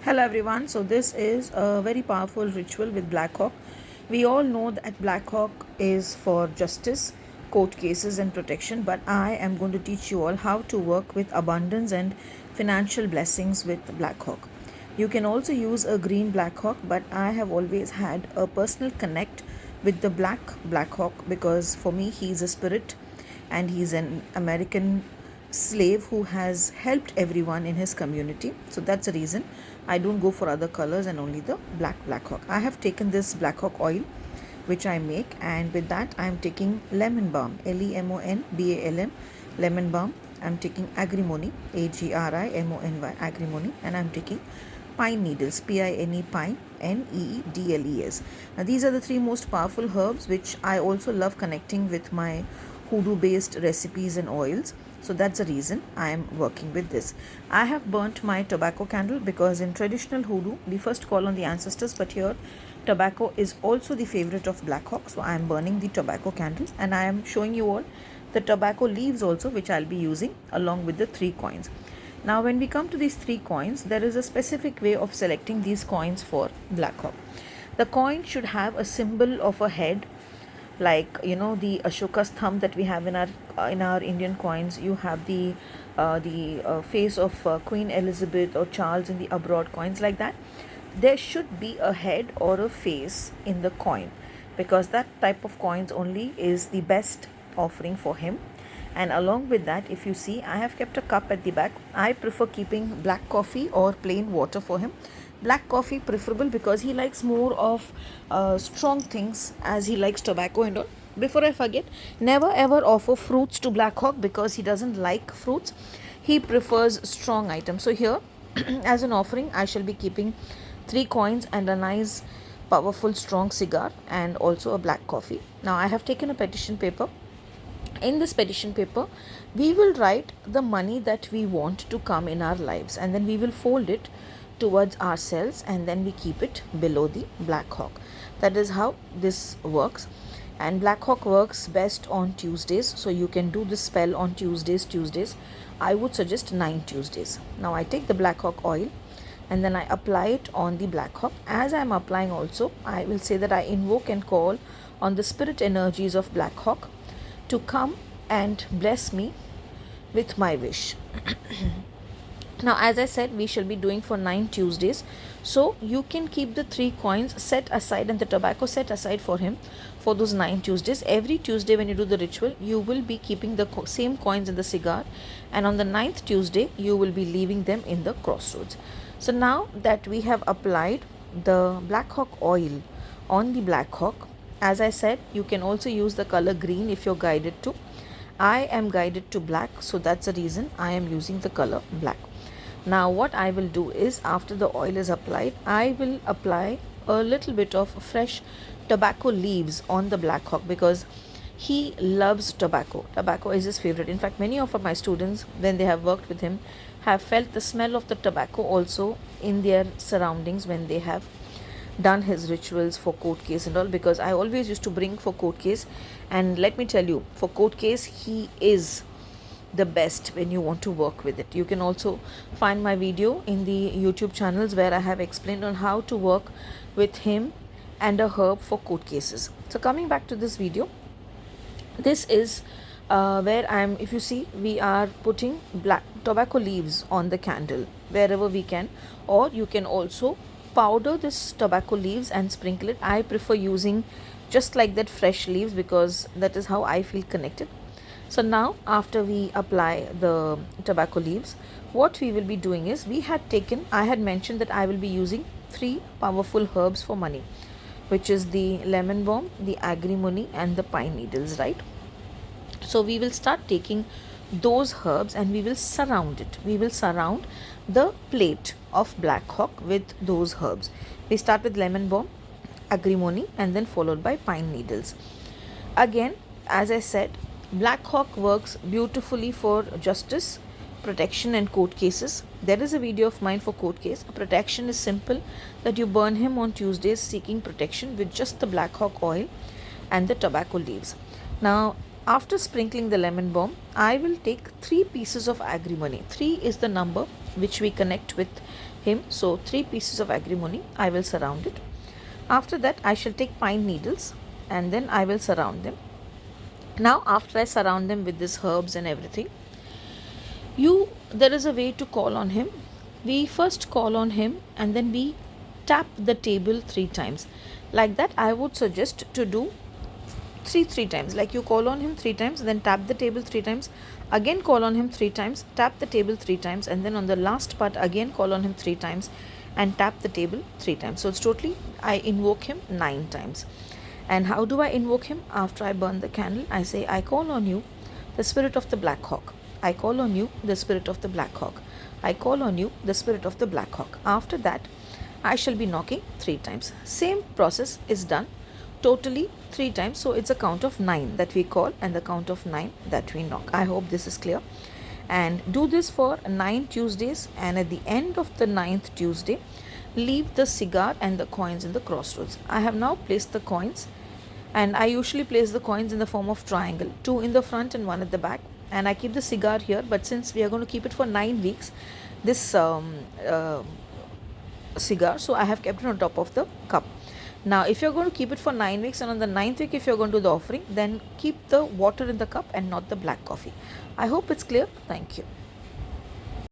Hello everyone. So this is a very powerful ritual with Black Hawk. We all know that Black Hawk is for justice, court cases and protection, but I am going to teach you all how to work with abundance and financial blessings with Black Hawk. You can also use a green Black Hawk, but I have always had a personal connect with the Black Hawk because for me he's a spirit and he's an American slave who has helped everyone in his community. So that's the reason I don't go for other colors and only the Black Hawk. I have taken this Black Hawk oil which I make, and with that I am taking lemon balm, LEMONBALM, lemon balm. I'm taking agrimony, AGRIMONY, agrimony, and I'm taking pine needles, PINE, pine, NEEDLES. Now these are the three most powerful herbs which I also love connecting with my hoodoo based recipes and oils. So that's the reason I am working with this. I have burnt my tobacco candle because in traditional hoodoo we first call on the ancestors, but here tobacco is also the favorite of Black Hawk. So I am burning the tobacco candles and I am showing you all the tobacco leaves also, which I'll be using along with the 3 coins. Now when we come to these 3 coins, there is a specific way of selecting these coins for Black Hawk. The coin should have a symbol of a head, like the Ashoka's thumb that we have in our Indian coins. You have the face of Queen Elizabeth or Charles in the abroad coins, like that. There should be a head or a face in the coin because that type of coins only is the best offering for him. And along with that, if you see, I have kept a cup at the back. I prefer keeping black coffee or plain water for him. Black coffee preferable because he likes more of strong things, as he likes tobacco and all. Before I forget, never ever offer fruits to Black Hawk because he doesn't like fruits. He prefers strong items. So here as an offering I shall be keeping 3 coins and a nice powerful strong cigar and also a black coffee. Now I have taken a petition paper. In this petition paper we will write the money that we want to come in our lives, and then we will fold it towards ourselves and then we keep it below the Black Hawk. That is how this works. And Black Hawk works best on Tuesdays, so you can do this spell on Tuesdays. I would suggest 9 Tuesdays. Now I take the Black Hawk oil and then I apply it on the Black Hawk. As I am applying also, I will say that I invoke and call on the spirit energies of Black Hawk to come and bless me with my wish. Now as I said, we shall be doing for 9 Tuesdays, so you can keep the 3 coins set aside and the tobacco set aside for him for those 9 Tuesdays. Every Tuesday when you do the ritual, you will be keeping the same coins in the cigar, and on the 9th Tuesday you will be leaving them in the crossroads. So now that we have applied the Black Hawk oil on the Black Hawk, as I said, you can also use the color green if you're guided to. I am guided to black, so that's the reason I am using the color black. Now what I will do is, after the oil is applied, I will apply a little bit of fresh tobacco leaves on the Black Hawk because he loves tobacco. Tobacco is his favorite. In fact, many of my students, when they have worked with him, have felt the smell of the tobacco also in their surroundings when they have done his rituals for court case and all, because I always used to bring for court case, and let me tell you, for court case he is the best when you want to work with it. You can also find my video in the YouTube channels where I have explained on how to work with him and a herb for court cases. So coming back to this video, this is where I am. If you see, we are putting black tobacco leaves on the candle wherever we can, or you can also powder this tobacco leaves and sprinkle it. I prefer using just like that fresh leaves because that is how I feel connected. So now after we apply the tobacco leaves, what we will be doing is, I had mentioned that I will be using 3 powerful herbs for money, which is the lemon balm, the agrimony and the pine needles, right? So we will start taking those herbs and we will surround it. We will surround the plate of Black Hawk with those herbs. We start with lemon balm, agrimony and then followed by pine needles. Again, as I said, Black Hawk works beautifully for justice, protection and court cases. There is a video of mine for court case. Protection is simple, that you burn him on Tuesdays seeking protection with just the Black Hawk oil and the tobacco leaves. Now after sprinkling the lemon balm, I will take 3 pieces of agrimony. 3 is the number which we connect with him. So 3 pieces of agrimony, I will surround it. After that, I shall take pine needles and then I will surround them. Now, after I surround them with these herbs and everything, there is a way to call on him. We first call on him and then we tap the table 3 times. Like that, I would suggest to do three times. Like you call on him 3 times, then tap the table 3 times, again call on him 3 times, tap the table 3 times, and then on the last part again call on him 3 times and tap the table 3 times. So it's totally, I invoke him 9 times. And how do I invoke him? After I burn the candle, I say, I call on you, the spirit of the Black Hawk. I call on you, the spirit of the Black Hawk. I call on you, the spirit of the Black Hawk. After that, I shall be knocking 3 times. Same process is done totally 3 times. So it's a count of 9 that we call and the count of 9 that we knock. I hope this is clear. And do this for 9 Tuesdays, and at the end of the 9th Tuesday, leave the cigar and the coins in the crossroads. I have now placed the coins, and I usually place the coins in the form of triangle, 2 in the front and 1 at the back, and I keep the cigar here. But since we are going to keep it for 9 weeks, this cigar, so I have kept it on top of the cup. Now if you're going to keep it for 9 weeks, and on the 9th week if you're going to do the offering, then keep the water in the cup and not the black coffee. I hope it's clear. Thank you.